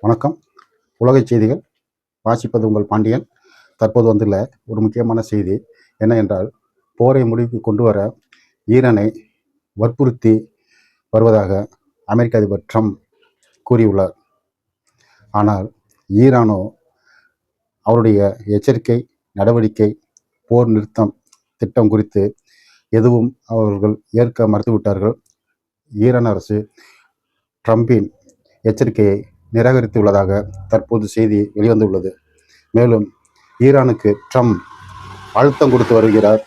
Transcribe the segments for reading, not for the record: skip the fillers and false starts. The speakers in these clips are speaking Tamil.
வணக்கம். உலக செய்திகள் வாசிப்பது உங்கள் பாண்டியன். தற்போது வந்துள்ள ஒரு முக்கியமான செய்தி என்ன என்றால், போரை முடிவுக்கு கொண்டு வர ஈரானை வற்புறுத்தி வருவதாக அமெரிக்க அதிபர் ட்ரம்ப் கூறியுள்ளார். ஆனால் ஈரானோ அவருடைய எச்சரிக்கை நடவடிக்கை போர் நிறுத்தம் திட்டம் குறித்து எதுவும் அவர்கள் ஏற்க மறுத்துவிட்டார்கள். ஈரான் அரசு ட்ரம்பின் எச்சரிக்கையை நிராகரித்துள்ளதாக தற்போது செய்தி வெளிவந்துள்ளது. மேலும் ஈரானுக்கு ட்ரம்ப் அழுத்தம் கொடுத்து வருகிறார்.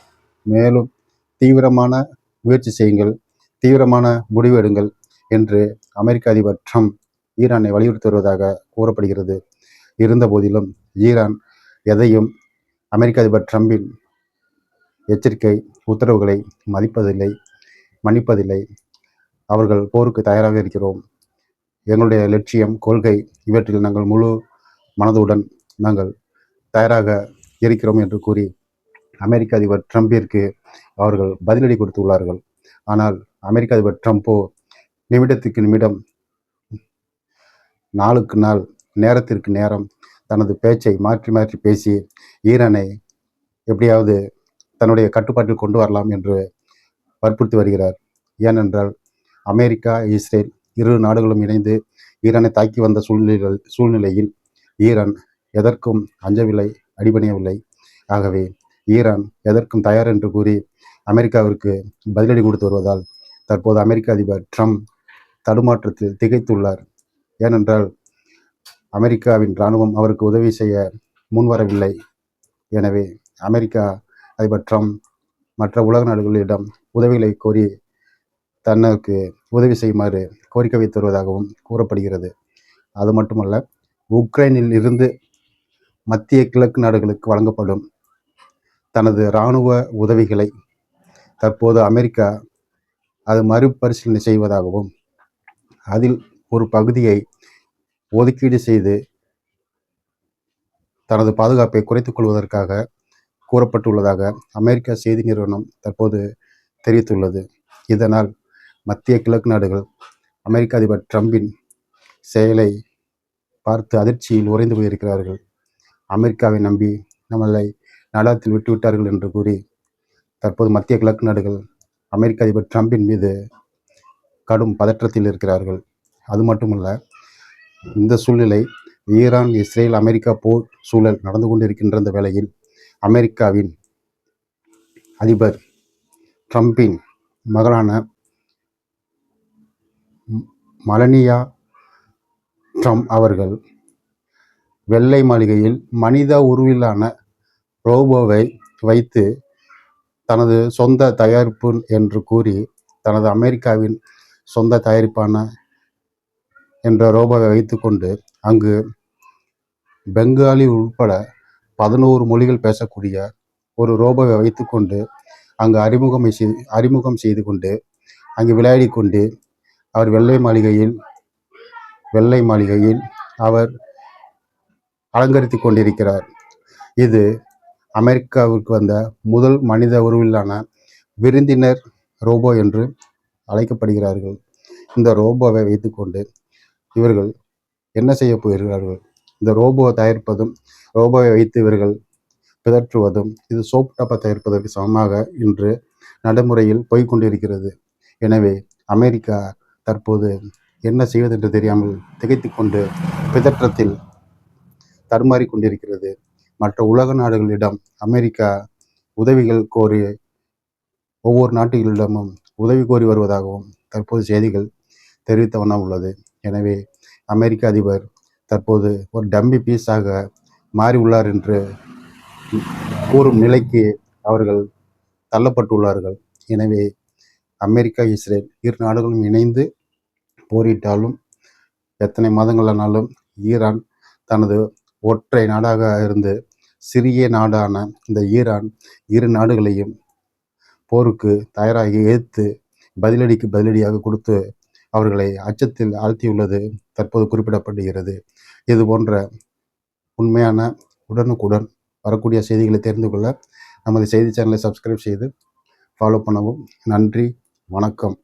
மேலும் தீவிரமான முயற்சி செய்யுங்கள், தீவிரமான முடிவு எடுங்கள் என்று அமெரிக்க அதிபர் ட்ரம்ப் ஈரானை வலியுறுத்தி வருவதாக கூறப்படுகிறது. இருந்த போதிலும் ஈரான் எதையும் அமெரிக்க அதிபர் ட்ரம்பின் எச்சரிக்கை உத்தரவுகளை மன்னிப்பதில்லை. அவர்கள் போருக்கு தயாராக இருக்கிறோம், எங்களுடைய லட்சியம் கொள்கை இவற்றில் நாங்கள் முழு மனதுடன் நாங்கள் தயாராக இருக்கிறோம் என்று கூறி அமெரிக்க அதிபர் ட்ரம்பிற்கு அவர்கள் பதிலடி கொடுத்துள்ளார்கள். ஆனால் அமெரிக்க அதிபர் ட்ரம்போ நிமிடத்துக்கு நிமிடம், நாளுக்கு நாள், நேரத்திற்கு நேரம் தனது பேச்சை மாற்றி மாற்றி பேசி ஈரானை எப்படியாவது தன்னுடைய கட்டுப்பாட்டில் கொண்டு வரலாம் என்று வற்புறுத்தி வருகிறார். ஏனென்றால் அமெரிக்கா, இஸ்ரேல் இரு நாடுகளும் இணைந்து ஈரானை தாக்கி வந்த சூழ்நிலையில் ஈரான் எதற்கும் அஞ்சவில்லை, அடிபணியவில்லை. ஆகவே ஈரான் எதற்கும் தயார் என்று கூறி அமெரிக்காவிற்கு பதிலடி கொடுத்து வருவதால் தற்போது அமெரிக்க அதிபர் ட்ரம்ப் தடுமாற்றத்தில் திகைத்துள்ளார். ஏனென்றால் அமெரிக்காவின் இராணுவம் அவருக்கு உதவி செய்ய முன்வரவில்லை. எனவே அமெரிக்கா அதிபர் ட்ரம்ப் மற்ற உலக நாடுகளிடம் உதவிகளை கோரி தனக்கு உதவி செய்யுமாறு கோரிக்கை வைத்து வருவதாகவும் கூறப்படுகிறது. அது மட்டுமல்ல, உக்ரைனில் இருந்து மத்திய கிழக்கு நாடுகளுக்கு வழங்கப்படும் தனது இராணுவ உதவிகளை தற்போது அமெரிக்கா அது மறுபரிசீலனை செய்வதாகவும் அதில் ஒரு பகுதியை ஒதுக்கீடு செய்து தனது பாதுகாப்பை குறைத்துக் கொள்வதற்காக கூறப்பட்டுள்ளதாக அமெரிக்க செய்தி நிறுவனம் தற்போது தெரிவித்துள்ளது. இதனால் மத்திய கிழக்கு நாடுகள் அமெரிக்க அதிபர் ட்ரம்பின் செயலை பார்த்து அதிர்ச்சியில் உறைந்து போயிருக்கிறார்கள். அமெரிக்காவை நம்பி நம்மளை நடாத்தில் விட்டுவிட்டார்கள் என்று கூறி தற்போது மத்திய கிழக்கு நாடுகள் அமெரிக்க அதிபர் ட்ரம்பின் மீது கடும் பதற்றத்தில் இருக்கிறார்கள். அது மட்டுமல்ல, இந்த சூழ்நிலை ஈரான், இஸ்ரேல், அமெரிக்கா போர் சூழல் நடந்து கொண்டிருக்கின்ற இந்த வேளையில் அமெரிக்காவின் அதிபர் ட்ரம்பின் மகளான மெலனியா ட்ரம்ப் அவர்கள் வெள்ளை மாளிகையில் மனித உருவிலான ரோபோவை வைத்து தனது சொந்த தயாரிப்பு என்று கூறி தனது அமெரிக்காவின் சொந்த தயாரிப்பான என்ற ரோபோவை வைத்துக்கொண்டு அங்கு பெங்காலி உட்பட 11 மொழிகள் பேசக்கூடிய ஒரு ரோபோவை வைத்துக்கொண்டு அங்கு அறிமுகம் செய்து கொண்டு அங்கு விளையாடி கொண்டு அவர் வெள்ளை மாளிகையில் அவர் அலங்கரித்து கொண்டிருக்கிறார். இது அமெரிக்காவிற்கு வந்த முதல் மனித உருவிலான விருந்தினர் ரோபோ என்று அழைக்கப்படுகிறார்கள். இந்த ரோபோவை வைத்துக்கொண்டு இவர்கள் என்ன செய்ய போகிறார்கள்? இந்த ரோபோவை தயாரிப்பதும் ரோபோவை வைத்து இவர்கள் பிதற்றுவதும் இது சோப் டப்பா தயாரிப்பதற்கு சமமாக இன்று நடைமுறையில் போய்கொண்டிருக்கிறது. எனவே அமெரிக்கா தற்போது என்ன செய்வது என்று தெரியாமல் திகைத்து கொண்டு பிதற்றத்தில் தடுமாறி கொண்டிருக்கிறது. மற்ற உலக நாடுகளிடம் அமெரிக்கா உதவிகள் கோரி ஒவ்வொரு நாடுகளிடமும் உதவி கோரி வருவதாகவும் தற்போது செய்திகள் தெரிவித்த வண்ணம் உள்ளது. எனவே அமெரிக்க அதிபர் தற்போது ஒரு டம்மி பீஸாக மாறி உள்ளார் என்று கூறும் நிலைக்கு அவர்கள் தள்ளப்பட்டுள்ளார்கள். எனவே அமெரிக்கா, இஸ்ரேல் இரு நாடுகளும் இணைந்து போரிட்டாலும் எத்தனை மாதங்களானாலும் ஈரான் தனது ஒற்றை நாடாக இருந்து சிறிய நாடான இந்த ஈரான் இரு நாடுகளையும் போருக்கு தயாராகி எதிர்த்து பதிலடிக்கு பதிலடியாக கொடுத்து அவர்களை அச்சத்தில் ஆழ்த்தியுள்ளது தற்போது குறிப்பிடப்படுகிறது. இது போன்ற உண்மையான உடனுக்குடன் வரக்கூடிய செய்திகளை தெரிந்து கொள்ள நமது செய்தி சேனலை சப்ஸ்கிரைப் செய்து ஃபாலோ பண்ணவும். நன்றி, வணக்கம்.